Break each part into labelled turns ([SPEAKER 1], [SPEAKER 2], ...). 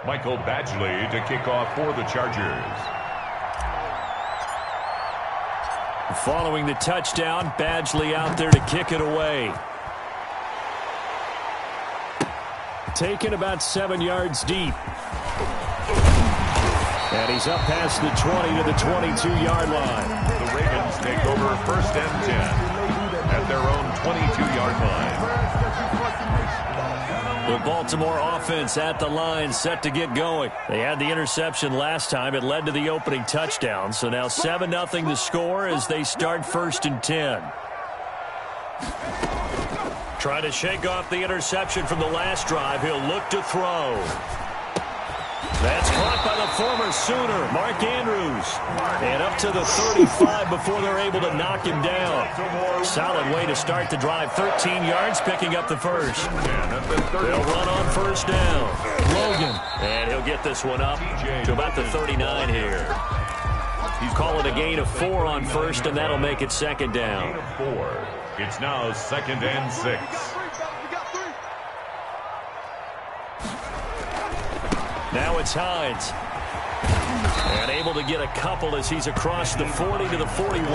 [SPEAKER 1] Michael Badgley to kick off for the Chargers.
[SPEAKER 2] Following the touchdown, Badgley out there to kick it away. Taken about 7 yards deep. And he's up past the 20 to the 22-yard line.
[SPEAKER 1] The Ravens take over 1st and 10 at their own 22-yard line.
[SPEAKER 2] The Baltimore offense at the line, set to get going. They had the interception last time. It led to the opening touchdown. So now 7-0 the score as they start 1st and 10. Trying to shake off the interception from the last drive. He'll look to throw. That's caught by the former Sooner, Mark Andrews. And up to the 35 before they're able to knock him down. Solid way to start the drive. 13 yards, picking up the first. They'll run on 1st down. Logan. And he'll get this one up to about the 39 here. He's calling a gain of 4 on 1st, and that'll make it 2nd down.
[SPEAKER 1] Gain of 4. It's now 2nd and 6.
[SPEAKER 2] Now it's Hines. And able to get a couple as he's across the 40 to the 41.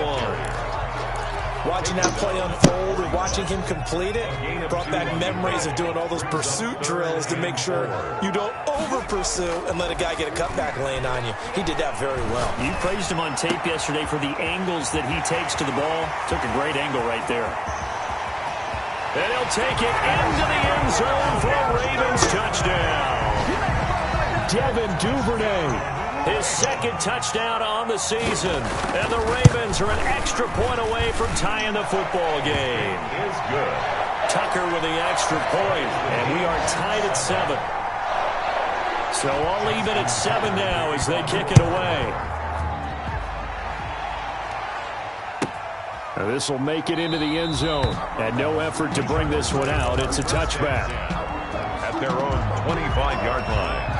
[SPEAKER 3] Watching that play unfold and watching him complete it brought back memories of doing all those pursuit drills to make sure you don't over-pursue and let a guy get a cutback lane on you. He did that very well.
[SPEAKER 2] You praised him on tape yesterday for the angles that he takes to the ball. Took a great angle right there. And he'll take it into the end zone for a Ravens touchdown. Devin Duvernay, his 2nd touchdown on the season. And the Ravens are an extra point away from tying the football game.
[SPEAKER 1] Is good.
[SPEAKER 2] Tucker with the extra point, and we are tied at 7. So all even at 7 now as they kick it away. Now this will make it into the end zone. And no effort to bring this one out. It's a touchback.
[SPEAKER 1] At their own 25-yard line.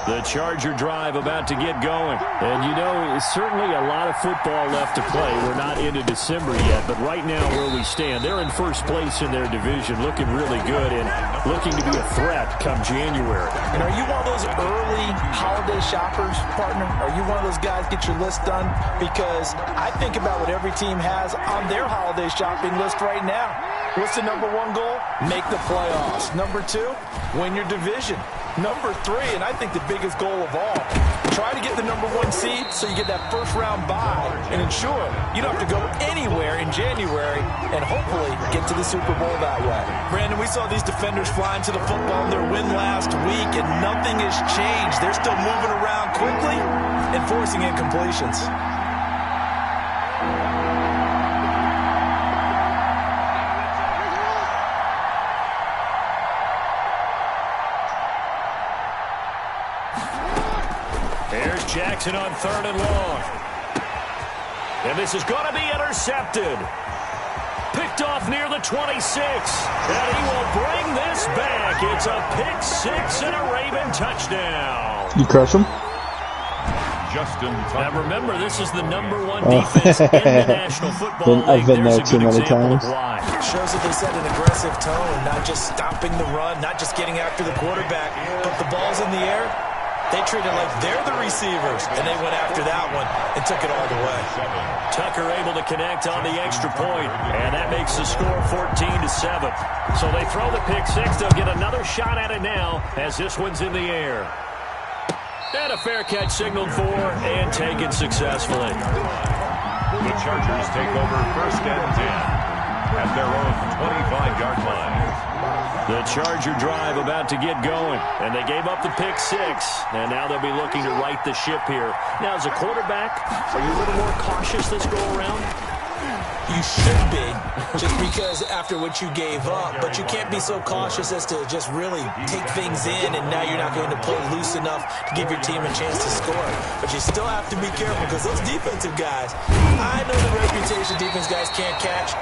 [SPEAKER 2] The Charger drive about to get going. And, you know, certainly a lot of football left to play. We're not into December yet, but right now where we stand, they're in 1st place in their division, looking really good and looking to be a threat come January.
[SPEAKER 3] And are you one of those early holiday shoppers, partner? Are you one of those guys get your list done? Because I think about what every team has on their holiday shopping list right now. What's the number 1 goal? Make the playoffs. Number 2, win your division. Number 3, and I think the biggest goal of all, try to get the number 1 seed so you get that 1st round bye and ensure you don't have to go anywhere in January and hopefully get to the Super Bowl that way. Brandon, we saw these defenders flying to the football in their win last week, and nothing has changed. They're still moving around quickly and forcing incompletions.
[SPEAKER 2] Jackson on 3rd and long. And this is going to be intercepted. Picked off near the 26. And he will bring this back. It's a pick 6 and a Raven touchdown.
[SPEAKER 4] You crush him?
[SPEAKER 1] Justin
[SPEAKER 2] Tucker. Now remember, this is the number 1 defense in the National Football League.
[SPEAKER 4] I've been there too many times.
[SPEAKER 3] It shows that they set an aggressive tone, not just stopping the run, not just getting after the quarterback, but the ball's in the air. They treat it like they're the receivers, and they went after that one and took it all the way.
[SPEAKER 2] Tucker able to connect on the extra point, and that makes the score 14-7. So they throw the pick 6. They'll get another shot at it now as this one's in the air. And a fair catch signaled for and taken successfully.
[SPEAKER 1] The Chargers take over 1st and 10 at their own 25-yard line.
[SPEAKER 2] The Charger drive about to get going, and they gave up the pick 6, and now they'll be looking to right the ship here. Now, as a quarterback, are you a little more cautious this go around?
[SPEAKER 3] You should be, just because after what you gave up, but you can't be so cautious as to just really take things in, and now you're not going to play loose enough to give your team a chance to score. But you still have to be careful, because those defensive guys, I know the reputation defense guys can't catch.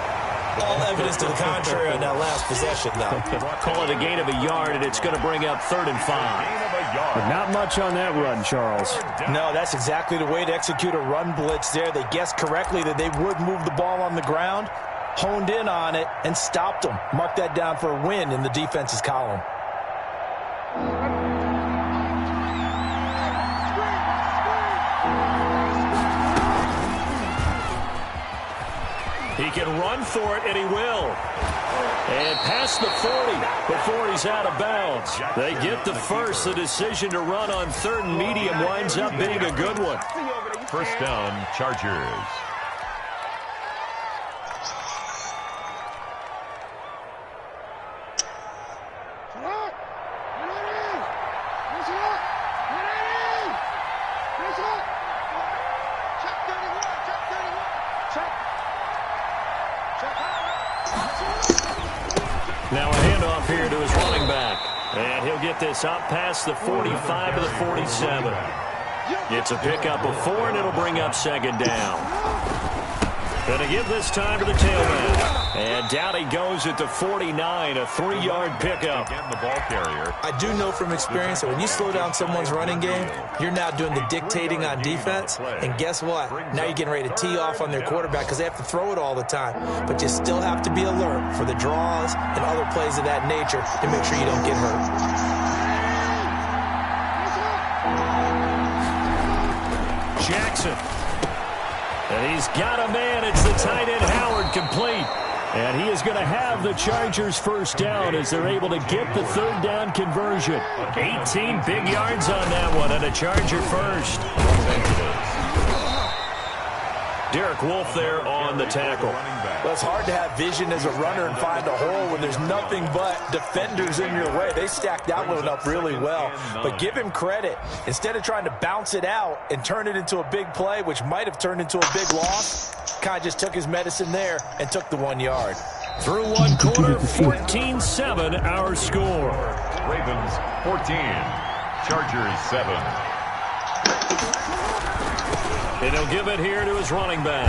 [SPEAKER 3] All evidence to the contrary on that last possession, though.
[SPEAKER 2] Call it a gain of a yard, and it's going to bring up 3rd and 5.
[SPEAKER 1] Gain of a yard.
[SPEAKER 2] But not much on that run, Charles.
[SPEAKER 3] No, that's exactly the way to execute a run blitz there. They guessed correctly that they would move the ball on the ground, honed in on it, and stopped them. Mark that down for a win in the defense's column.
[SPEAKER 2] He can run for it, and he will. And past the 40 before he's out of bounds. They get the first. The decision to run on 3rd and medium winds up being a good one.
[SPEAKER 1] First down, Chargers.
[SPEAKER 2] Now a handoff here to his running back. And he'll get this up past the 45 to the 47. It's a pickup of 4, and it'll bring up 2nd down. Going to give this time to the tailback. And down he goes at the 49, a 3-yard pickup.
[SPEAKER 1] Again, the ball carrier.
[SPEAKER 3] I do know from experience that when you slow down someone's running game, you're now doing the dictating on defense. And guess what? Now you're getting ready to tee off on their quarterback because they have to throw it all the time. But you still have to be alert for the draws and other plays of that nature to make sure you don't get hurt.
[SPEAKER 2] Jackson. And he's got a man. It's the tight end, Howard, complete. And he is going to have the Chargers first down as they're able to get the 3rd down conversion. 18 big yards on that one, and a Charger first. Derek Wolfe there on the tackle.
[SPEAKER 3] Well, it's hard to have vision as a runner and find a hole when there's nothing but defenders in your way. They stacked that one up really well. But give him credit. Instead of trying to bounce it out and turn it into a big play, which might have turned into a big loss, kind of just took his medicine there and took the 1 yard.
[SPEAKER 2] Through one quarter, 14-7 our score.
[SPEAKER 1] Ravens 14, Chargers 7.
[SPEAKER 2] And he'll give it here to his running back.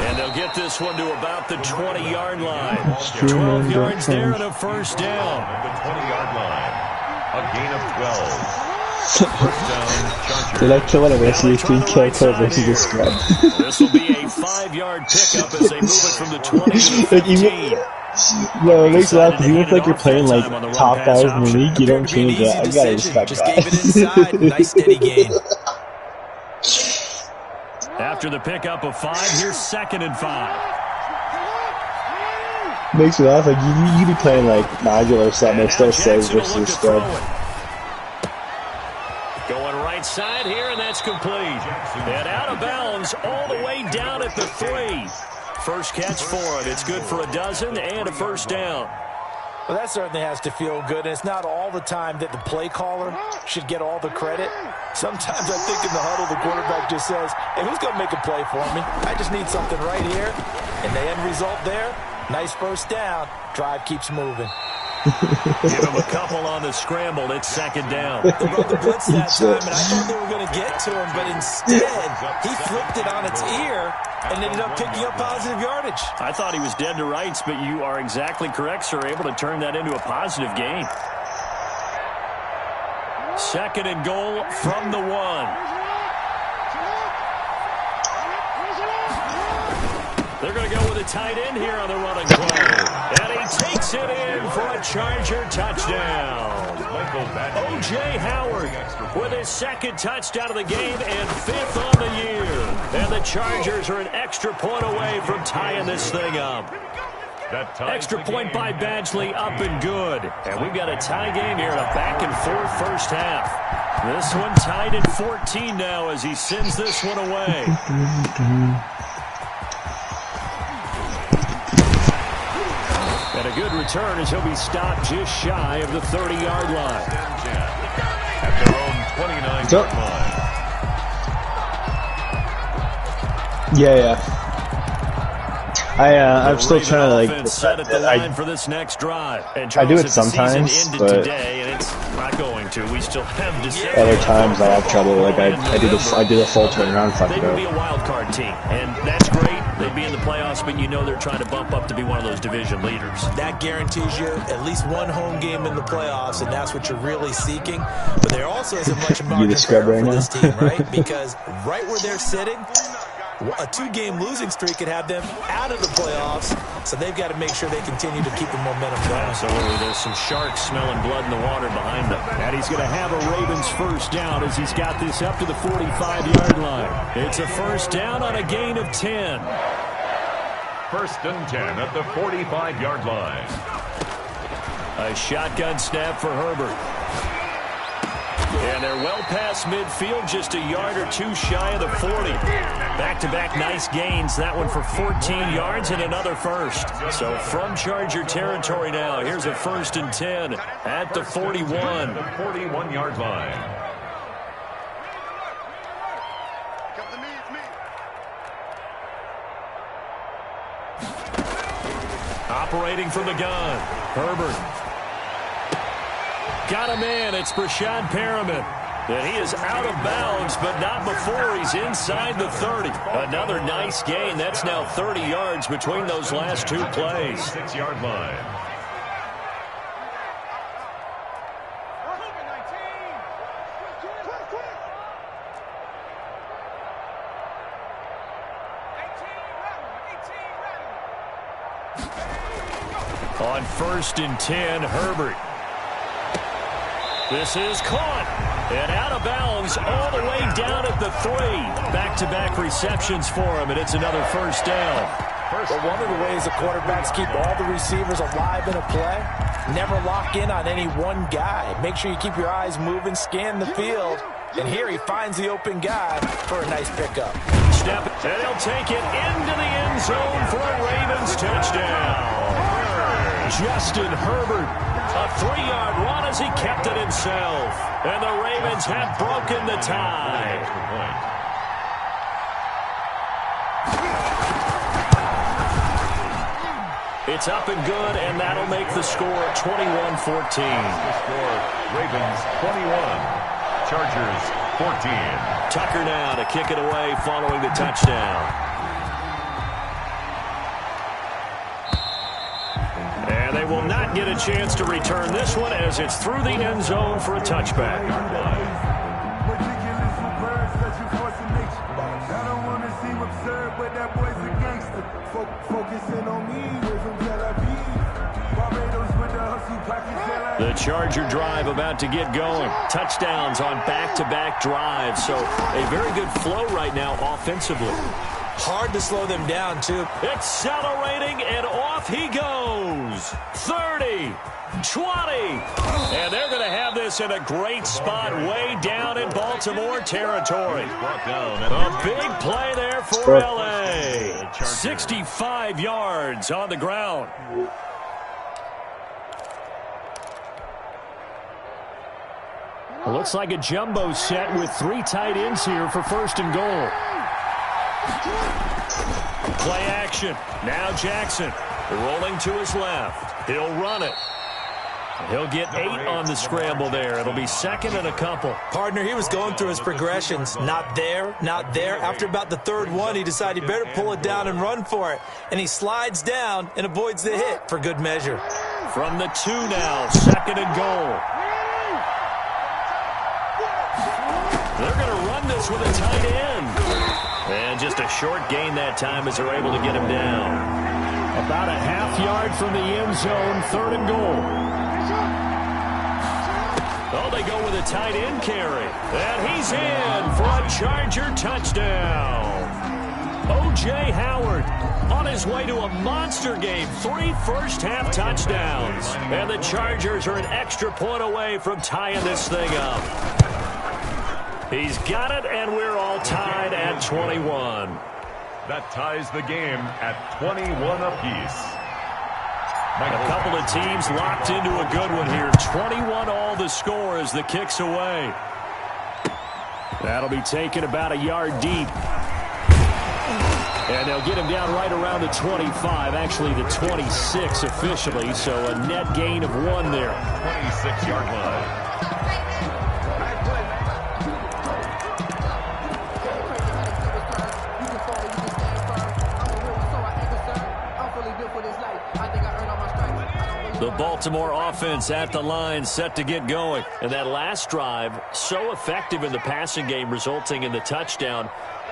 [SPEAKER 2] And they'll get this one to about the 20-yard line. 12 yards there and a first down.
[SPEAKER 1] The 20-yard line. A gain of 12. First down, Chargers.
[SPEAKER 4] Did I kill whatever I see between Killkill versus the scrub?
[SPEAKER 2] This will be a 5-yard pickup as they move it from the 20 to the 15.
[SPEAKER 4] No, it makes me laugh because even if like you're playing like top guys in the league, you don't change that. I gotta respect
[SPEAKER 3] just
[SPEAKER 4] that.
[SPEAKER 3] Gave it inside. Nice steady gain.
[SPEAKER 2] After the pickup of 5, here's 2nd and 5.
[SPEAKER 4] Makes me laugh. Like you be playing like Nigel or something, it still saves versus the scrub.
[SPEAKER 2] Going right side here, and that's complete. And out of bounds all the way down at the 3. First catch for him. It's good for a dozen and a first down.
[SPEAKER 3] Well, that certainly has to feel good. And it's not all the time that the play caller should get all the credit. Sometimes I think in the huddle, the quarterback just says, hey, who's going to make a play for me? I just need something right here. And the end result there, nice first down. Drive keeps moving.
[SPEAKER 2] Give him a couple on the scramble. It's 2nd down.
[SPEAKER 3] They brought the blitz that time, and I thought they were going to get to him, but instead, he flipped it on its ear and ended up picking up positive yardage.
[SPEAKER 2] I thought he was dead to rights, but you are exactly correct, sir. Able to turn that into a positive gain. 2nd and goal from the 1. They're going to go with a tight end here on the running play. And he takes it in for a Charger touchdown. O.J. Howard with his 2nd touchdown of the game and 5th on the year. And the Chargers are an extra point away from tying this thing up. Extra point by Badgley, up and good. And we've got a tie game here in a back-and-forth first half. This one tied at 14 now as he sends this one away. And a good return as he'll be stopped just shy of the 30-yard line.
[SPEAKER 1] At their own 29-yard line.
[SPEAKER 4] Yeah. I'm still trying to like.
[SPEAKER 2] Set at the line for this next drive. And
[SPEAKER 4] I do it
[SPEAKER 2] Charles, if the season
[SPEAKER 4] sometimes,
[SPEAKER 2] ended
[SPEAKER 4] but
[SPEAKER 2] today, and it's not going to. We still have December.
[SPEAKER 4] other times I have trouble. Like I do the full turnaround. Fuck
[SPEAKER 2] They
[SPEAKER 4] it
[SPEAKER 2] would
[SPEAKER 4] up.
[SPEAKER 2] be a wild card team, and that's great. they'd be in the playoffs, but you know they're trying to bump up to be one of those division leaders.
[SPEAKER 3] That guarantees you at least one home game in the playoffs, and that's what you're really seeking. But there also isn't much margin for error for this team, right? Because right where they're sitting, a 2-game losing streak could have them out of the playoffs, so they've got to make sure they continue to keep the momentum going.
[SPEAKER 2] Absolutely. There's some sharks smelling blood in the water behind them.
[SPEAKER 5] And he's going to have a Ravens first down as he's got this up to the 45-yard line.
[SPEAKER 2] It's a first down on a gain of 10.
[SPEAKER 1] First and 10 at the 45-yard line.
[SPEAKER 2] A shotgun snap for Herbert. And they're well past midfield, just a yard or two shy of the 40. Back-to-back nice gains. That one for 14 yards and another first. So from Charger territory now, here's a first and 10 at the 41.
[SPEAKER 1] The 41-yard line.
[SPEAKER 2] Operating from the gun, Herbert. Got him in. It's Brashad Perriman. And he is out of bounds, but not before he's inside the 30. Another nice gain. That's now 30 yards between those last two plays.
[SPEAKER 1] 6-yard line.
[SPEAKER 2] On first and 10, Herbert. This is caught. And out of bounds all the way down at the 3. Back-to-back receptions for him, and it's another first down.
[SPEAKER 3] But one of the ways the quarterbacks keep all the receivers alive in a play, never lock in on any one guy. Make sure you keep your eyes moving, scan the field. And here he finds the open guy for a nice pickup.
[SPEAKER 2] Snap it, and he'll take it into the end zone for a Ravens touchdown. Justin Herbert, a 3-yard run as he kept it himself. And the Ravens have broken the tie. It's up and good, and that'll make the score 21-14.
[SPEAKER 1] The score, Ravens 21, Chargers 14.
[SPEAKER 2] Tucker now to kick it away following the touchdown. And they will not get a chance to return this one as it's through the end zone for a touchback. The Charger drive about to get going. Touchdowns on back-to-back drives. So a very good flow right now offensively.
[SPEAKER 3] Hard to slow them down, too.
[SPEAKER 2] Accelerating, and off he goes. 30, 20. And they're going to have this in a great spot way down in Baltimore territory. A big play there for L.A. 65 yards on the ground.
[SPEAKER 5] It looks like a jumbo set with 3 tight ends here for first and goal.
[SPEAKER 2] Play action. Now Jackson rolling to his left. He'll run it. He'll get 8 on the scramble there. It'll be second and a couple.
[SPEAKER 3] Partner, he was going through his progressions. Not there, not there. After about the third one, he decided he better pull it down and run for it. And he slides down and avoids the hit for good measure.
[SPEAKER 2] From the 2 now, second and goal. They're going to run this with a tight end. And just a short gain that time as they're able to get him down.
[SPEAKER 5] About a half-yard from the end zone, third and goal.
[SPEAKER 2] Oh, they go with a tight end carry. And he's in for a Charger touchdown. O.J. Howard on his way to a monster game. 3 first-half touchdowns. And the Chargers are an extra point away from tying this thing up. He's got it, and we're all tied at 21.
[SPEAKER 1] That ties the game at 21 apiece.
[SPEAKER 2] A couple of teams locked into a good one here. 21 all the score as the kick's away.
[SPEAKER 5] That'll be taken about a yard deep. And they'll get him down right around the 25, actually the 26 officially, so a net gain of 1 there.
[SPEAKER 1] 26-yard line.
[SPEAKER 2] The Baltimore offense at the line, set to get going. And that last drive, so effective in the passing game, resulting in the touchdown.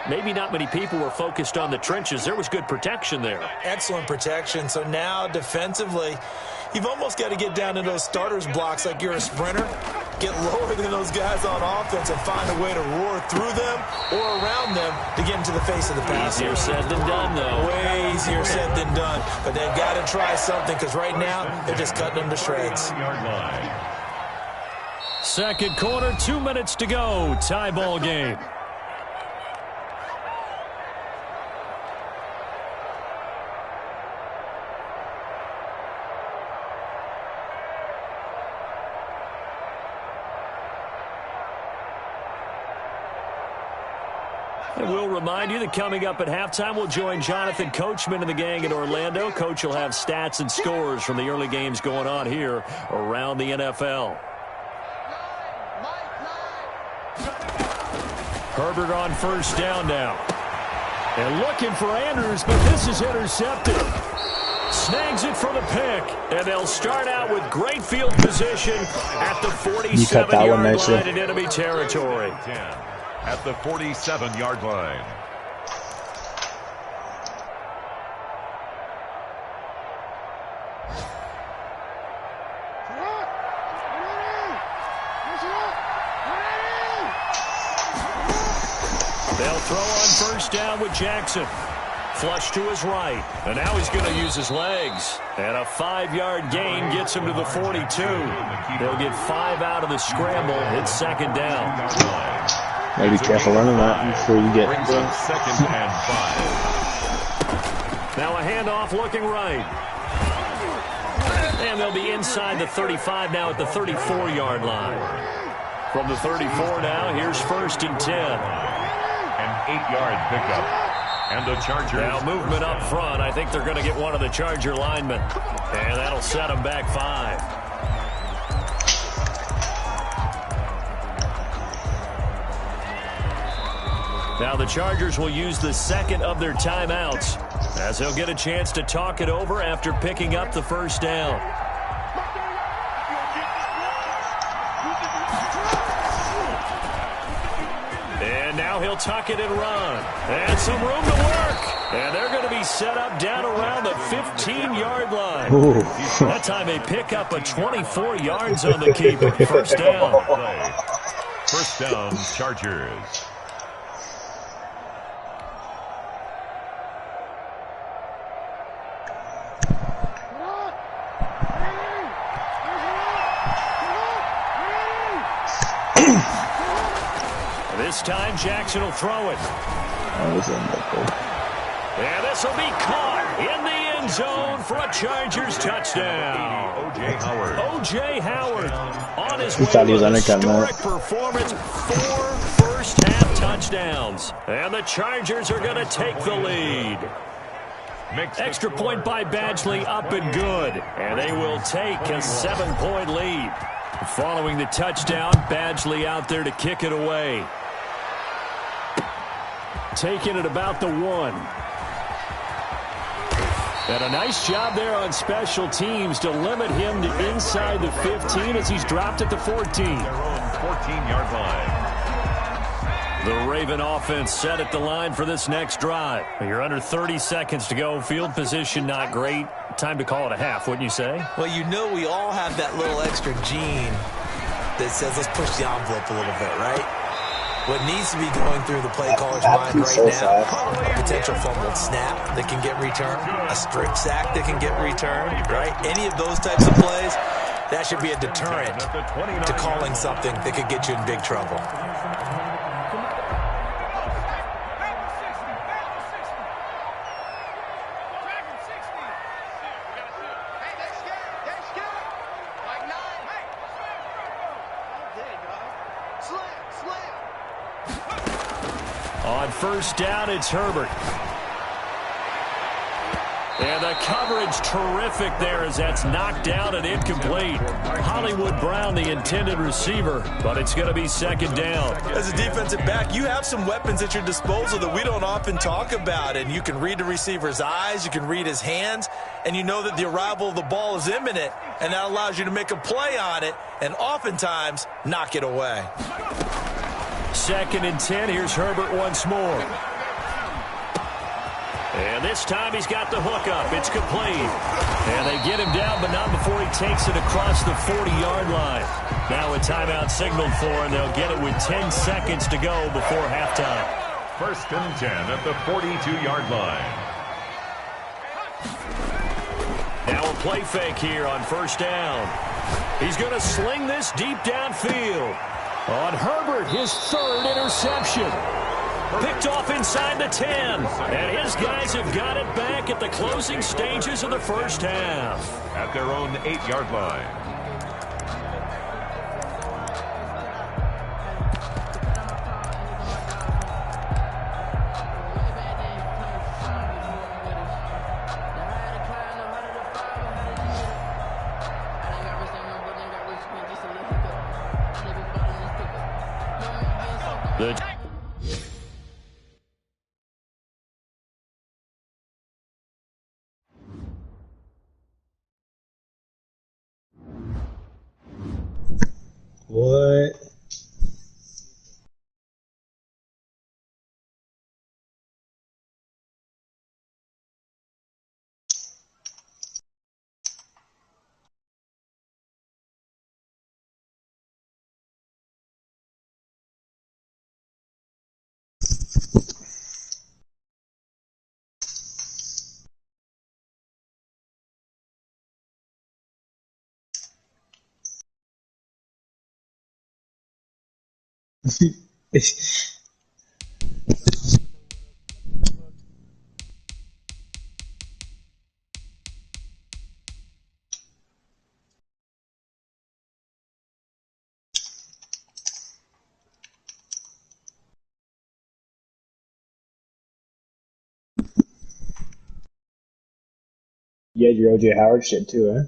[SPEAKER 2] Maybe not many people were focused on the trenches. There was good protection there.
[SPEAKER 3] Excellent protection. So now defensively, you've almost got to get down to those starters blocks like you're a sprinter. Get lower than those guys on offense and find a way to roar through them or around them to get into the face of the passer.
[SPEAKER 2] Easier said than done, though.
[SPEAKER 3] Way easier said than done. But they've got to try something because right now they're just cutting them to shreds.
[SPEAKER 2] Second quarter, 2 minutes to go. Tie ball game. And we'll remind you that coming up at halftime, we'll join Jonathan Coachman and the gang in Orlando. Coach will have stats and scores from the early games going on here around the NFL. Herbert on first down now. And looking for Andrews, but this is intercepted. Snags it for the pick. And they'll start out with great field position at the 47-yard line in enemy territory.
[SPEAKER 1] At the 47-yard line.
[SPEAKER 2] They'll throw on first down with Jackson. Flush to his right. And now he's going to use his legs. And a 5-yard gain gets him to the 42. They'll get 5 out of the scramble. It's second down.
[SPEAKER 4] Gotta be careful running that before you get
[SPEAKER 1] second and 5.
[SPEAKER 2] Now a handoff looking right. And they'll be inside the 35 now at the 34-yard line. From the 34 now, here's first and 10.
[SPEAKER 1] An 8-yard pickup. And the Chargers.
[SPEAKER 2] Now movement up front. I think they're going to get one of the Charger linemen. And that'll set them back 5. Now the Chargers will use the second of their timeouts as they'll get a chance to talk it over after picking up the first down. And now he'll tuck it and run. And some room to work. And they're going to be set up down around the 15-yard line.
[SPEAKER 4] Ooh.
[SPEAKER 2] That time they pick up a 24 yards on the keep. First down.
[SPEAKER 1] First down, Chargers.
[SPEAKER 2] This time, Jackson will throw it.
[SPEAKER 4] That was
[SPEAKER 2] And this will be caught in the end zone for a Chargers touchdown. O.J. Howard on his way to a historic performance. 4 first-half touchdowns. And the Chargers are going to take the lead. Extra point by Badgley, up and good. And they will take a 7-point lead. Following the touchdown, Badgley out there to kick it away. Taking it about the 1. And a nice job there on special teams to limit him to inside the 15 as he's dropped at the 14.
[SPEAKER 1] Their own 14-yard line.
[SPEAKER 2] The Raven offense set at the line for this next drive. You're under 30 seconds to go. Field position not great. Time to call it a half, wouldn't you say?
[SPEAKER 3] Well, you know we all have that little extra gene that says let's push the envelope a little bit, right? What needs to be going through the play caller's mind right now, a potential fumbled snap that can get returned, a strip sack that can get returned, right? Any of those types of plays, that should be a deterrent to calling something that could get you in big trouble.
[SPEAKER 2] On first down, it's Herbert. And the coverage terrific there as that's knocked down and incomplete. Hollywood Brown, the intended receiver, but it's going to be second down.
[SPEAKER 3] As a defensive back, you have some weapons at your disposal that we don't often talk about, and you can read the receiver's eyes, you can read his hands, and you know that the arrival of the ball is imminent, and that allows you to make a play on it and oftentimes knock it away.
[SPEAKER 2] 2nd and 10. Here's Herbert once more. And this time he's got the hook up. It's complete. And they get him down, but not before he takes it across the 40-yard line. Now a timeout signaled for, and they'll get it with 10 seconds to go before halftime.
[SPEAKER 1] 1st and 10 at the 42-yard line.
[SPEAKER 2] Now a play fake here on 1st down. He's going to sling this deep downfield. On Herbert, his 3rd interception. Picked off inside the 10. And his guys have got it back at the closing stages of the first half.
[SPEAKER 1] At their own 8-yard line.
[SPEAKER 4] What? You had your OJ Howard shit too, eh?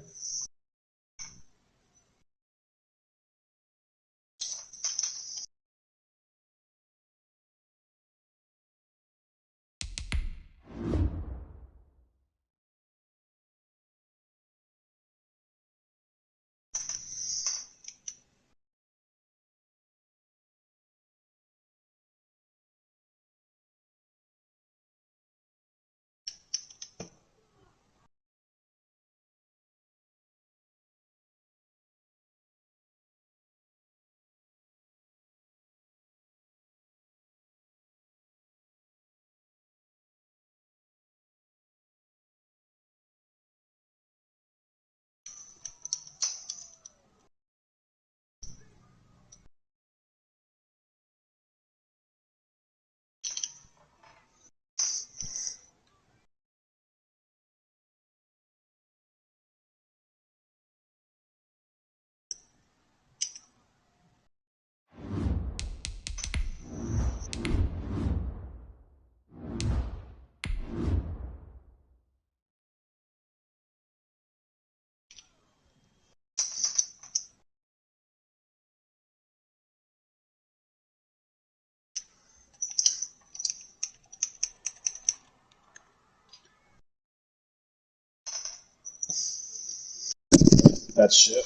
[SPEAKER 4] That shit.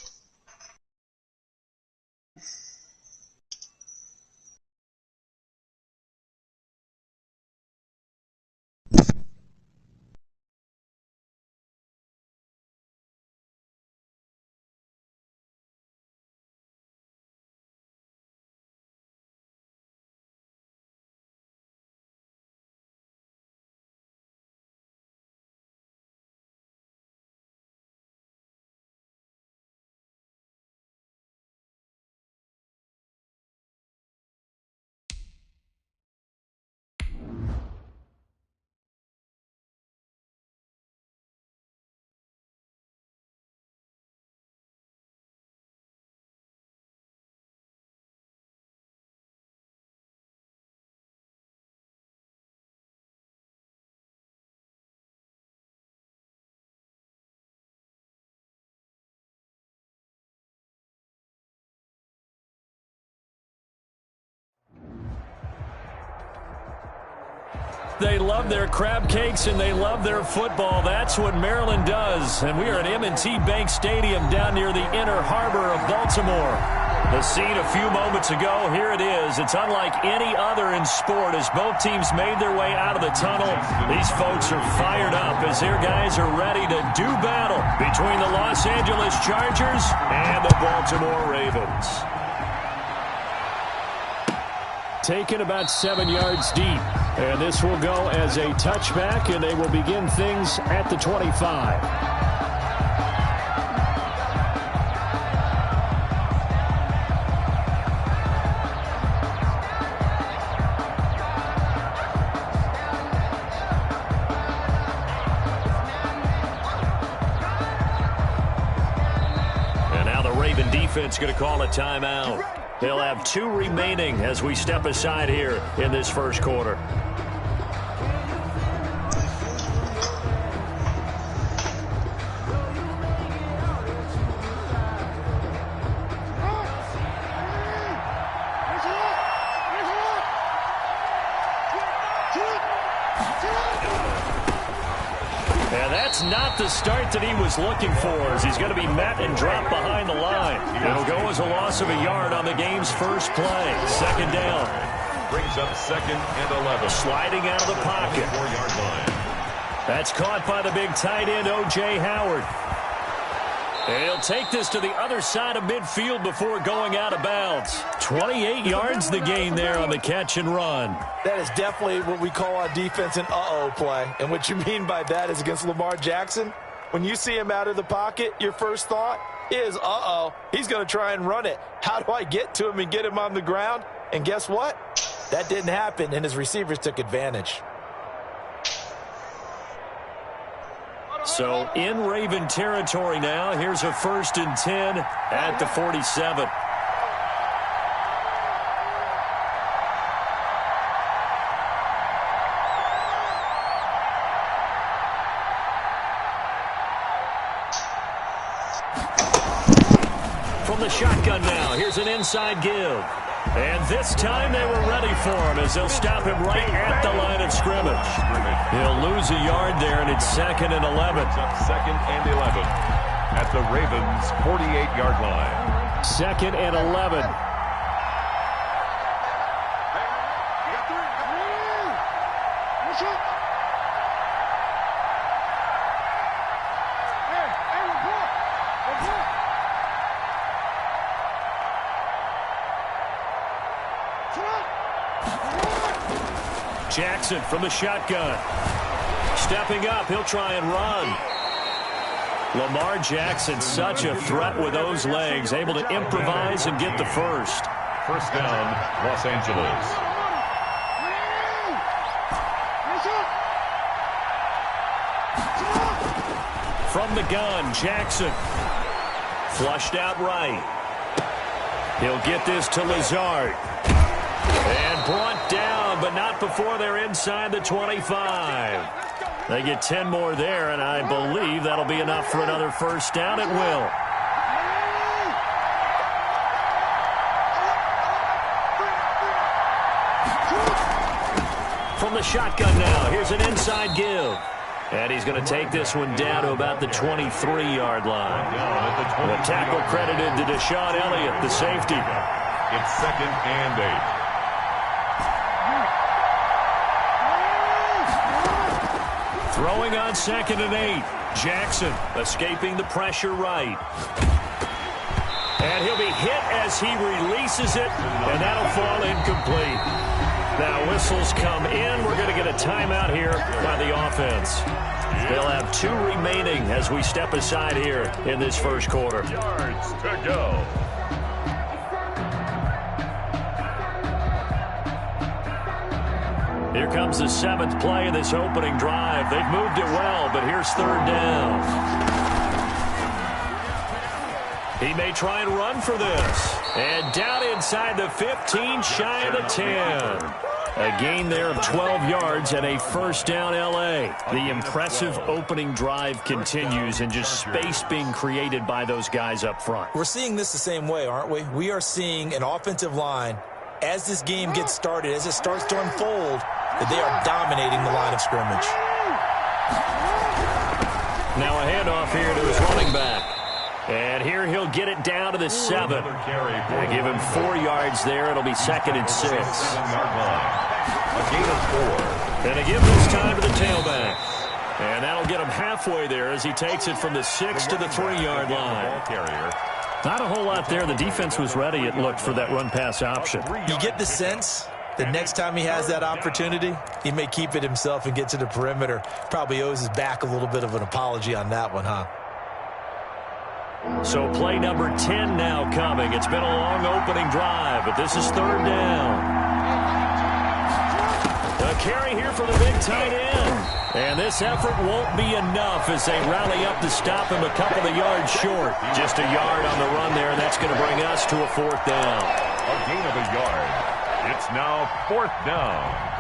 [SPEAKER 2] They love their crab cakes and they love their football. That's what Maryland does. And we are at M&T Bank Stadium down near the inner harbor of Baltimore. The scene a few moments ago, here it is. It's unlike any other in sport as both teams made their way out of the tunnel. These folks are fired up as their guys are ready to do battle between the Los Angeles Chargers and the Baltimore Ravens.
[SPEAKER 5] Taken about 7 yards deep. And this will go as a touchback, and they will begin things at the 25.
[SPEAKER 2] Defense going to call a timeout. They'll have 2 remaining as we step aside here in this first quarter. And that's not the start that he was looking for as he's going to be met and dropped behind the line. It'll go as a loss of a yard on the game's first play. Second down.
[SPEAKER 1] Brings up 2nd and 11.
[SPEAKER 2] Sliding out of the pocket.
[SPEAKER 1] 4-yard line.
[SPEAKER 2] That's caught by the big tight end, O.J. Howard. And he'll take this to the other side of midfield before going out of bounds. 28 yards the gain there on the catch and run.
[SPEAKER 3] That is definitely what we call on defense an uh-oh play. And what you mean by that is against Lamar Jackson, when you see him out of the pocket, your first thought is, uh-oh, he's going to try and run it. How do I get to him and get him on the ground? And guess what? That didn't happen, and his receivers took advantage.
[SPEAKER 2] So in Raven territory now. Here's a 1st and 10 at the 47. From the shotgun now, here's an inside give. And this time they were ready for him as they'll stop him right at the line of scrimmage. He'll lose a yard there, and it's 2nd and 11.
[SPEAKER 1] 2nd and 11 at the Ravens' 48-yard line.
[SPEAKER 5] 2nd and 11.
[SPEAKER 2] Jackson from the shotgun. Stepping up, he'll try and run. Lamar Jackson, such a threat with those legs, able to improvise and get the first.
[SPEAKER 1] First down, Los Angeles.
[SPEAKER 2] From the gun, Jackson. Flushed out right. He'll get this to Lazard. And brought down, but not before they're inside the 25. They get 10 more there, and I believe that'll be enough for another first down. It will. From the shotgun now, here's an inside give. And he's going to take this one down to about the 23-yard line. The tackle credited to Deshaun Elliott, the safety.
[SPEAKER 1] It's 2nd and 8.
[SPEAKER 2] Throwing on 2nd and 8. Jackson escaping the pressure right. And he'll be hit as he releases it, and that'll fall incomplete. Now whistles come in. We're going to get a timeout here by the offense. They'll have 2 remaining as we step aside here in this first quarter.
[SPEAKER 1] Yards to go.
[SPEAKER 2] Here comes the 7th play of this opening drive. They've moved it well, but here's 3rd down. He may try and run for this. And down inside the 15, shy of the 10. A gain there of 12 yards and a first down L.A. The impressive opening drive continues and just space being created by those guys up front.
[SPEAKER 3] We're seeing this the same way, aren't we? We are seeing an offensive line, as this game gets started, as it starts to unfold, that they are dominating the line of scrimmage.
[SPEAKER 2] Now a handoff here to his running back. And here he'll get it down to the 7. They give him 4 yards there. It'll be 2nd and 6.
[SPEAKER 1] A gain of 4.
[SPEAKER 2] And they give this time to the tailback. And that'll get him halfway there as he takes it from the 6 to the 3-yard line.
[SPEAKER 5] Not a whole lot there. The defense was ready, it looked, for that run-pass option.
[SPEAKER 3] You get the sense that next time he has that opportunity, he may keep it himself and get to the perimeter. Probably owes his back a little bit of an apology on that one, huh?
[SPEAKER 2] So play number 10 now coming. It's been a long opening drive, but this is 3rd down. A carry here for the big tight end. And this effort won't be enough as they rally up to stop him a couple of yards short. Just a yard on the run there, and that's going to bring us to a 4th down.
[SPEAKER 1] A gain of a yard. It's now 4th down.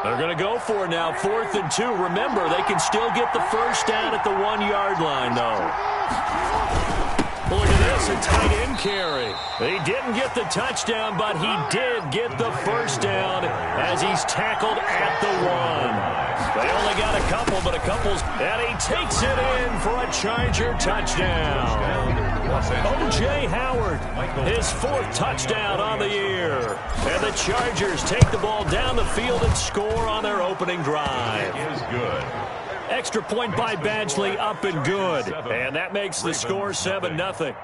[SPEAKER 2] They're going to go for it now, 4th and 2. Remember, they can still get the first down at the 1-yard line, though. Look at this, a tight end carry. He didn't get the touchdown, but he did get the first down as he's tackled at the 1. They only got a couple, but a couple's, and he takes it in for a Charger touchdown. O.J. Howard, his 4th touchdown on the year. And the Chargers take the ball down the field and score on their opening drive.
[SPEAKER 1] It is good.
[SPEAKER 2] Extra point by Badgley, up and good. And that makes the score 7-0.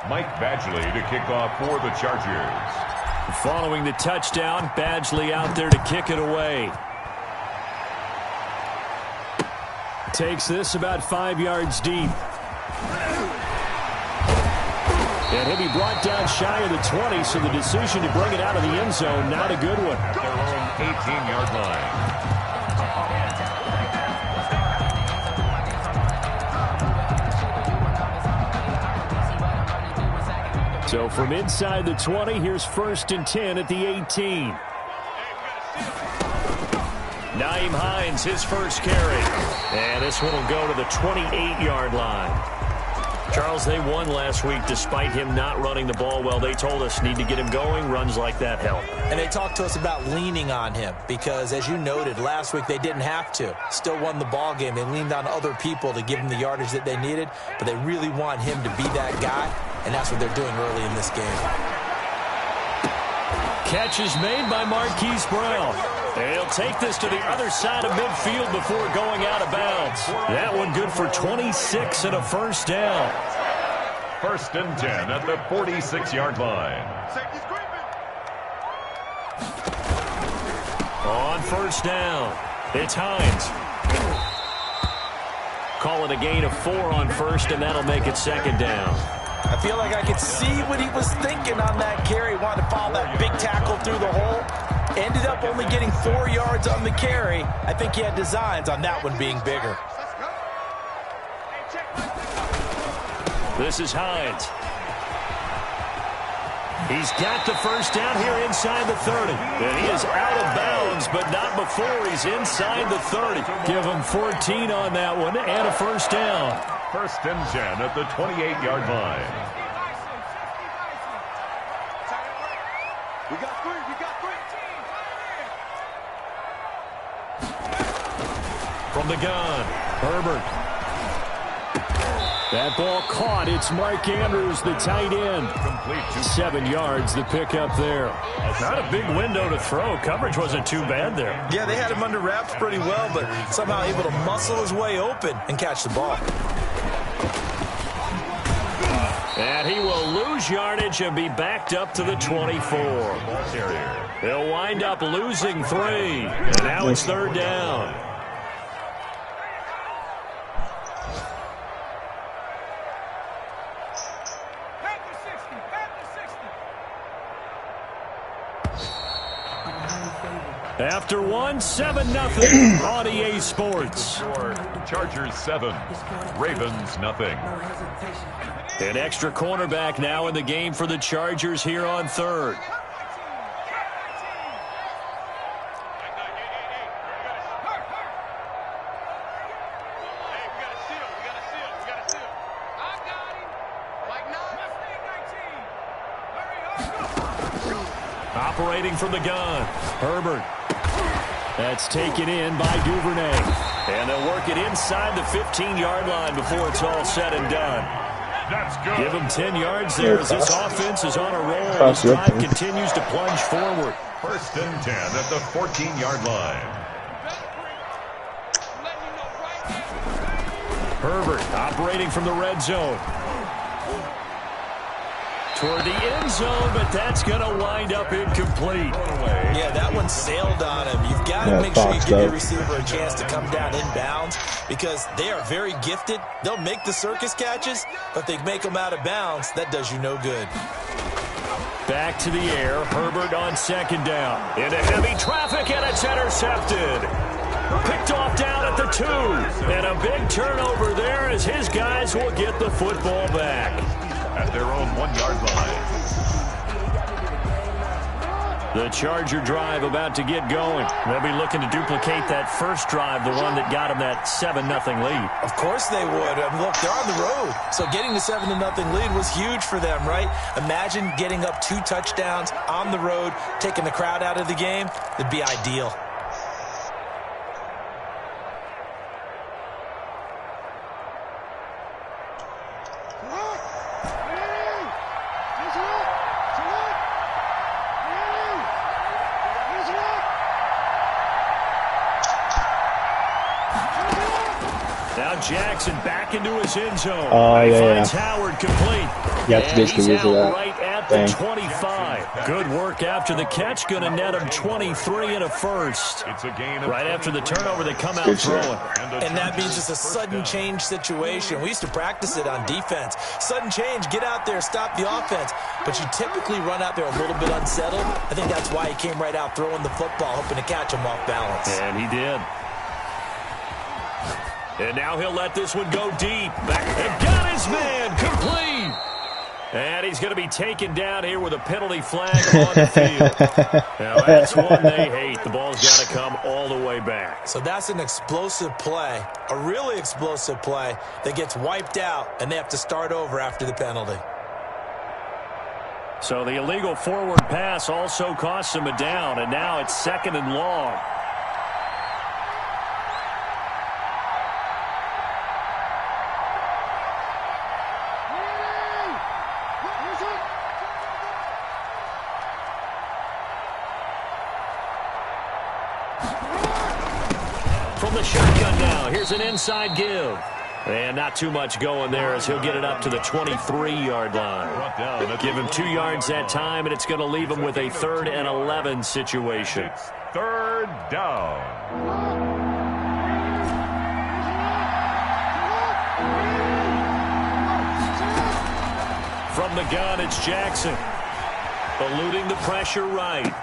[SPEAKER 1] Mike Badgley to kick off for the Chargers.
[SPEAKER 2] Following the touchdown, Badgley out there to kick it away. Takes this about 5 yards deep. And he'll be brought down shy of the 20, so the decision to bring it out of the end zone, not a good one.
[SPEAKER 1] At their own 18-yard line.
[SPEAKER 2] So from inside the 20, here's 1st and 10 at the 18. Nyheim Hines, his first carry. And this one will go to the 28-yard line. Charles, they won last week despite him not running the ball well. They told us need to get him going. Runs like that help.
[SPEAKER 3] And they talked to us about leaning on him because, as you noted, last week they didn't have to. Still won the ball game. They leaned on other people to give him the yardage that they needed, but they really want him to be that guy, and that's what they're doing early in this game.
[SPEAKER 2] Catch is made by Marquise Brown. He'll take this to the other side of midfield before going out of bounds. That one good for 26 and a first down.
[SPEAKER 1] 1st and 10 at the 46-yard line.
[SPEAKER 2] On 1st down, it's Hines. Call it a gain of 4 on 1st, and that'll make it 2nd down.
[SPEAKER 3] I feel like I could see what he was thinking on that carry. Wanted to follow that big tackle through the hole. Ended up only getting 4 yards on the carry. I think he had designs on that one being bigger.
[SPEAKER 2] This is Hines. He's got the first down here inside the 30. And he is out of bounds, but not before he's inside the 30. Give him 14 on that one and a first down.
[SPEAKER 1] 1st and 10 at the 28-yard line.
[SPEAKER 6] We got 3.
[SPEAKER 2] From the gun, Herbert. That ball caught. It's Mark Andrews, the tight end. 7 yards, the pickup there. Not a big window to throw. Coverage wasn't too bad there.
[SPEAKER 3] Yeah, they had him under wraps pretty well, but somehow able to muscle his way open and catch the ball.
[SPEAKER 2] And he will lose yardage and be backed up to the 24. He'll wind up losing 3. And now it's 3rd down. After one, 7-0 on EA Sports.
[SPEAKER 1] Chargers 7, Ravens nothing.
[SPEAKER 2] An extra cornerback now in the game for the Chargers here on third. Operating from the gun, Herbert. That's taken in by Duvernay. And they'll work it inside the 15-yard line before it's all said and done.
[SPEAKER 1] That's good.
[SPEAKER 2] Give him 10 yards there as this offense is on a roll. This drive continues to plunge forward.
[SPEAKER 1] 1st and 10 at the 14-yard line.
[SPEAKER 2] Herbert operating from the red zone. Toward the end zone, but that's going to wind up incomplete.
[SPEAKER 3] Yeah, that one sailed on him. You've got to make sure you give your receiver a chance to come down inbounds because they are very gifted. They'll make the circus catches, but they make them out of bounds. That does you no good.
[SPEAKER 2] Back to the air. Herbert on 2nd down. Into heavy traffic, and it's intercepted. Picked off down at the 2. And a big turnover there as his guys will get the football back.
[SPEAKER 1] At their own 1-yard line.
[SPEAKER 2] The Charger drive about to get going. They'll be looking to duplicate that first drive, the one that got them that 7-0 lead.
[SPEAKER 3] Of course they would. Look, they're on the road. So getting the 7-0 lead was huge for them, right? Imagine getting up 2 touchdowns on the road, taking the crowd out of the game. It'd be ideal.
[SPEAKER 2] Jackson back into his end zone.
[SPEAKER 4] Yeah.
[SPEAKER 2] Howard complete.
[SPEAKER 4] You have to basically use that.
[SPEAKER 2] Right at the 25. Good work after the catch. Going to net him 23 and a first.
[SPEAKER 1] It's a gain of
[SPEAKER 2] right after the turnover, they come out throwing.
[SPEAKER 3] And that means it's a sudden change situation. We used to practice it on defense. Sudden change, get out there, stop the offense. But you typically run out there a little bit unsettled. I think that's why he came right out throwing the football, hoping to catch him off balance.
[SPEAKER 2] And he did. And now he'll let this one go deep. Back and got his man complete. And he's going to be taken down here with a penalty flag on the field. Now that's one they hate. The ball's got to come all the way back.
[SPEAKER 3] So that's an explosive play, a really explosive play that gets wiped out, and they have to start over after the penalty.
[SPEAKER 2] So the illegal forward pass also costs him a down, and now it's 2nd and long. From the shotgun now, here's an inside give. And not too much going there as he'll get it up to the 23-yard line. Give him 2 yards that time, and it's going to leave him with a 3rd and 11 situation.
[SPEAKER 1] 3rd down.
[SPEAKER 2] From the gun, it's Jackson. Eluding the pressure right.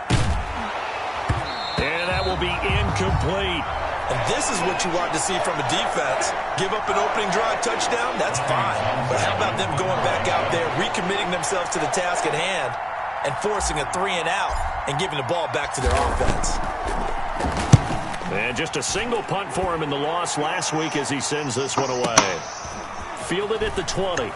[SPEAKER 2] And that will be incomplete.
[SPEAKER 3] And this is what you want to see from a defense. Give up an opening drive touchdown, that's fine. But how about them going back out there, recommitting themselves to the task at hand, and forcing a 3-and-out and giving the ball back to their offense.
[SPEAKER 2] And just a single punt for him in the loss last week as he sends this one away. Fielded at the 20.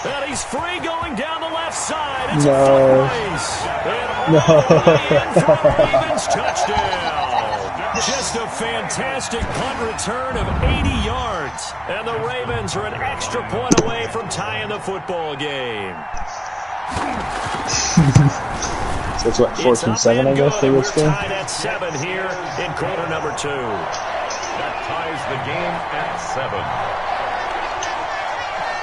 [SPEAKER 2] And he's free going down the left side. It's a foot race. And all the way in for a Ravens touchdown. Just a fantastic punt return of 80 yards. And the Ravens are an extra point away from tying the football game.
[SPEAKER 4] So it's what, 14-7, I guess, they were still?
[SPEAKER 2] Tied at 7 here in quarter number 2.
[SPEAKER 1] That ties the game at 7.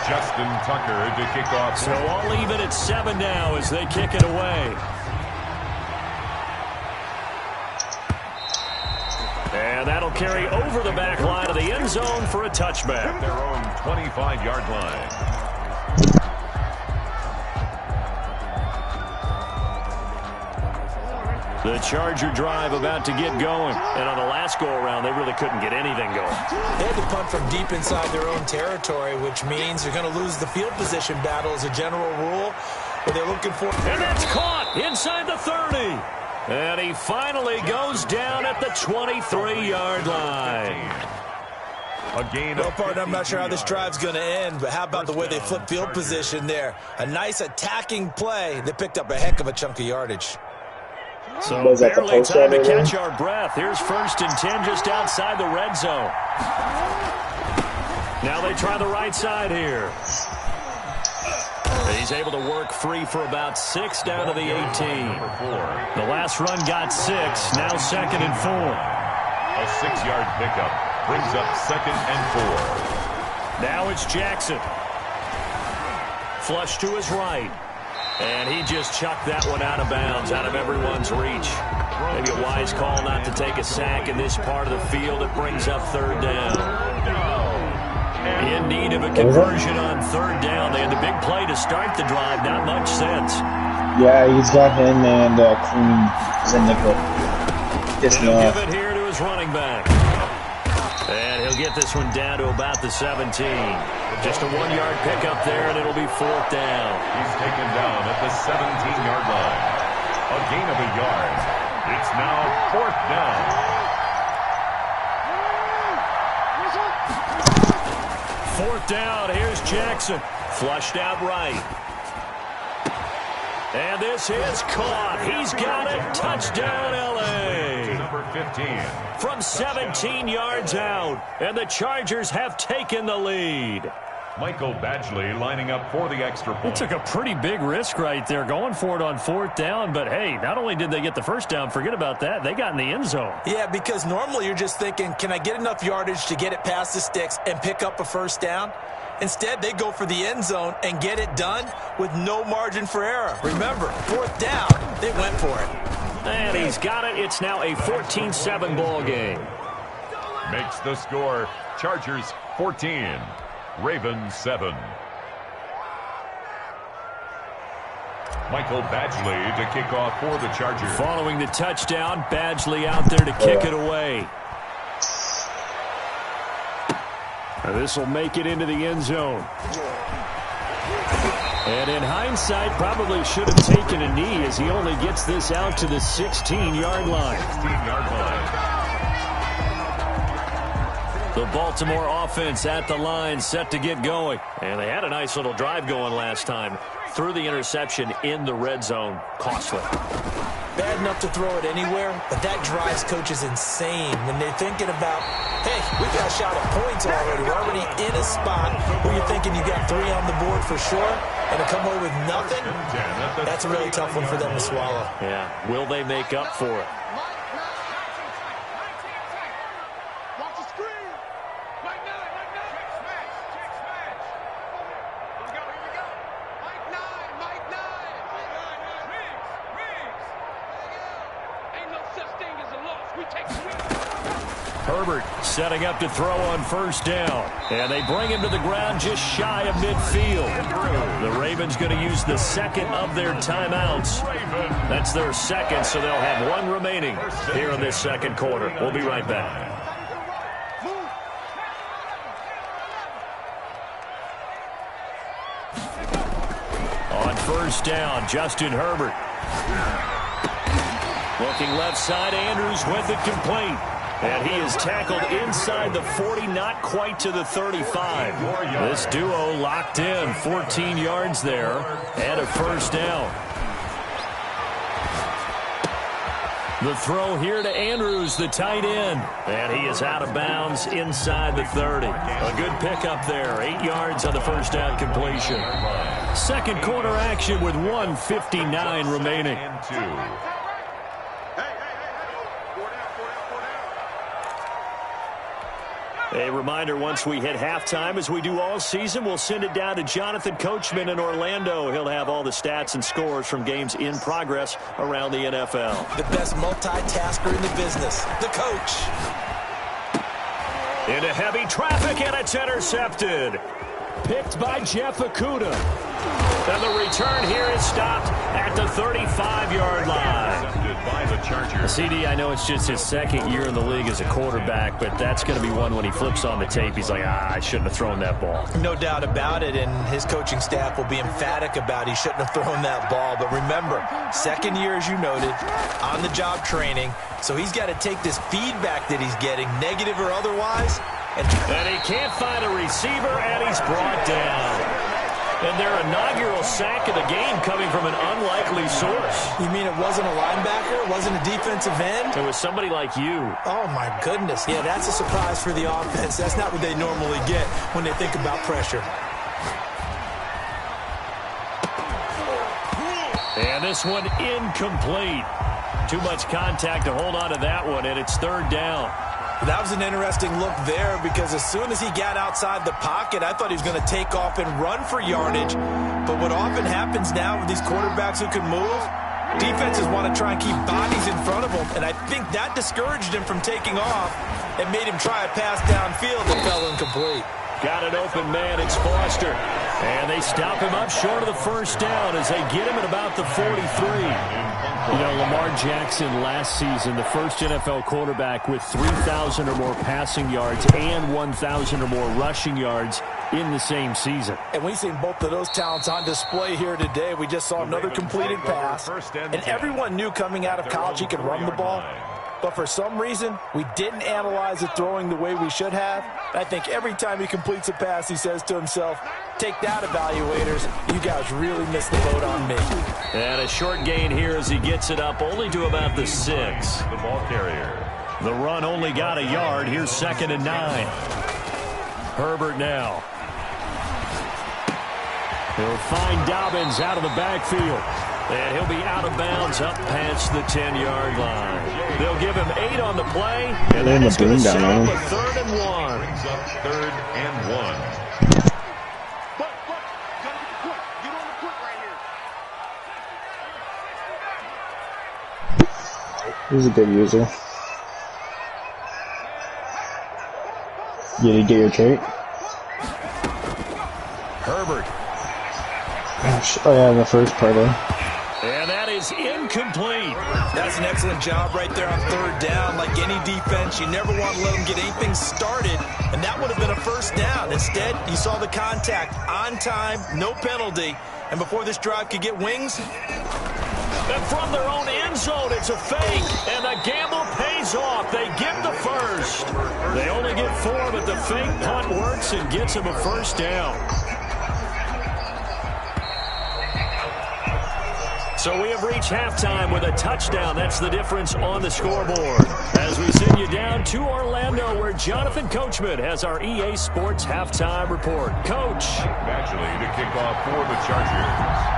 [SPEAKER 1] Justin Tucker to kick off.
[SPEAKER 2] So all even at 7 now as they kick it away. And that'll carry over the back line of the end zone for a touchback.
[SPEAKER 1] At their own 25-yard line.
[SPEAKER 2] The Charger drive about to get going. And on the last go-around, they really couldn't get anything going.
[SPEAKER 3] They had to punt from deep inside their own territory, which means they're going to lose the field position battle as a general rule. But they're looking for...
[SPEAKER 2] And that's caught inside the 30. And he finally goes down at the 23-yard line.
[SPEAKER 1] A gain
[SPEAKER 3] Well,
[SPEAKER 1] of
[SPEAKER 3] partner, I'm not sure how this
[SPEAKER 1] 15
[SPEAKER 3] drive's going to end, but how about the way they flip field position there? A nice attacking play. They picked up a heck of a chunk of yardage.
[SPEAKER 2] So
[SPEAKER 4] Was that the
[SPEAKER 2] barely
[SPEAKER 4] post
[SPEAKER 2] time to
[SPEAKER 4] right
[SPEAKER 2] catch
[SPEAKER 4] there?
[SPEAKER 2] our breath. Here's 1st and 10 just outside the red zone. Now they try the right side here. He's able to work free for about 6 down to the 18. The last run got 6. Now 2nd and 4.
[SPEAKER 1] A 6-yard pickup brings up 2nd and 4.
[SPEAKER 2] Now it's Jackson. Flush to his right. And he just chucked that one out of bounds, out of everyone's reach. Maybe a wise call not to take a sack in this part of the field. It brings up 3rd down. In need of a conversion on 3rd down. They had the big play to start the drive. Not much sense.
[SPEAKER 4] Yeah, he's got him and Queen is in nickel.
[SPEAKER 2] He'll give it here to his running back. And he'll get this one down to about the 17. Just a 1-yard pickup there, and it'll be 4th down.
[SPEAKER 1] He's taken down at the 17-yard line. A gain of a yard. It's now 4th down.
[SPEAKER 2] 4th down, here's Jackson. Flushed out right. And this is caught. He's got it. Touchdown, L.A.
[SPEAKER 1] Number 15.
[SPEAKER 2] From 17 yards out. And the Chargers have taken the lead.
[SPEAKER 1] Michael Badgley lining up for the extra point.
[SPEAKER 5] It took a pretty big risk right there going for it on 4th down. But, hey, not only did they get the 1st down, forget about that, they got in the end zone.
[SPEAKER 3] Yeah, because normally you're just thinking, can I get enough yardage to get it past the sticks and pick up a 1st down? Instead, they go for the end zone and get it done with no margin for error. Remember, 4th down, they went for it.
[SPEAKER 2] And he's got it. It's now a 14-7 ball game.
[SPEAKER 1] Makes the score Chargers 14, Ravens 7. Michael Badgley to kick off for the Chargers.
[SPEAKER 2] Following the touchdown, Badgley out there to kick it away. This will make it into the end zone. And in hindsight, probably should have taken a knee as he only gets this out to the 16-yard line.
[SPEAKER 1] 16-yard line.
[SPEAKER 2] The Baltimore offense at the line, set to get going. And they had a nice little drive going last time. Threw the interception in the red zone. Costly.
[SPEAKER 3] Bad enough to throw it anywhere, but that drives coaches insane when they're thinking about, hey, we got a shot at points already. We're already in a spot where you're thinking you got 3 on the board for sure, and to come away with nothing, that's a really tough one for them to swallow.
[SPEAKER 2] Yeah, will they make up for it? Herbert setting up to throw on 1st down. And they bring him to the ground just shy of midfield. The Ravens going to use the 2nd of their timeouts. That's their 2nd, so they'll have 1 remaining here in this 2nd quarter. We'll be right back. On 1st down, Justin Herbert. Looking left side, Andrews with it complete. And he is tackled inside the 40, not quite to the 35. This duo locked in, 14 yards there, and a 1st down. The throw here to Andrews, the tight end. And he is out of bounds inside the 30. A good pickup there, 8 yards on the 1st down completion. 2nd quarter action with 1:59 remaining. A reminder, once we hit halftime, as we do all season, we'll send it down to Jonathan Coachman in Orlando. He'll have all the stats and scores from games in progress around the NFL.
[SPEAKER 3] The best multitasker in the business, the coach.
[SPEAKER 2] Into heavy traffic, and it's intercepted. Picked by Jeff Okudah. And the return here is stopped at the 35-yard line.
[SPEAKER 1] by the Chargers.
[SPEAKER 2] CD, I know it's just his second year in the league as a quarterback, but that's going to be one when he flips on the tape. He's like, I shouldn't have thrown that ball.
[SPEAKER 3] No doubt about it, and his coaching staff will be emphatic about he shouldn't have thrown that ball. But remember, second year, as you noted, on-the-job training, so he's got to take this feedback that he's getting, negative or otherwise.
[SPEAKER 2] And he can't find a receiver, and he's brought down. And their inaugural sack of the game coming from an unlikely source.
[SPEAKER 3] You mean it wasn't a linebacker? It wasn't a defensive end?
[SPEAKER 2] It was somebody like you.
[SPEAKER 3] Oh, my goodness. Yeah, that's a surprise for the offense. That's not what they normally get when they think about pressure.
[SPEAKER 2] And this one incomplete. Too much contact to hold on to that one, and it's third down.
[SPEAKER 3] That was an interesting look there because as soon as he got outside the pocket, I thought he was going to take off and run for yardage. But what often happens now with these quarterbacks who can move, defenses want to try and keep bodies in front of them, and I think that discouraged him from taking off and made him try a pass downfield that fell incomplete.
[SPEAKER 2] Got an open man, it's Foster. And they stop him up short of the first down as they get him at about the 43. You know, Lamar Jackson last season, the first NFL quarterback with 3,000 or more passing yards and 1,000 or more rushing yards in the same season.
[SPEAKER 3] And we've seen both of those talents on display here today. We just saw another completed pass. And everyone knew coming out of college he could run the ball. But for some reason, we didn't analyze it throwing the way we should have. I think every time he completes a pass, he says to himself, take that, evaluators. You guys really missed the boat on me.
[SPEAKER 2] And a short gain here as he gets it up only to about the 6.
[SPEAKER 1] The ball carrier.
[SPEAKER 2] The run only got a yard. Here's 2nd and 9. Herbert now. He'll find Dobbins out of the backfield. And he'll be out of bounds up past the 10-yard line. They'll give him 8 on the play. And then it's going to set up a 3rd and 1.
[SPEAKER 1] Brings up 3rd and 1.
[SPEAKER 4] He's a good user. Did you get your trait?
[SPEAKER 2] Herbert.
[SPEAKER 4] Oh yeah, in the first part of.
[SPEAKER 2] And that is incomplete.
[SPEAKER 3] That's an excellent job right there on 3rd down. Like any defense, you never want to let them get anything started, and that would have been a first down. Instead, you saw the contact on time, no penalty, and before this drive could get wings.
[SPEAKER 2] And from their own end zone, it's a fake, and the gamble pays off. They get the first. They only get 4, but the fake punt works and gets them a first down. So we have reached halftime with a touchdown. That's the difference on the scoreboard. As we send you down to Orlando, where Jonathan Coachman has our EA Sports halftime report. Coach.
[SPEAKER 1] Actually, to kick off for the Chargers.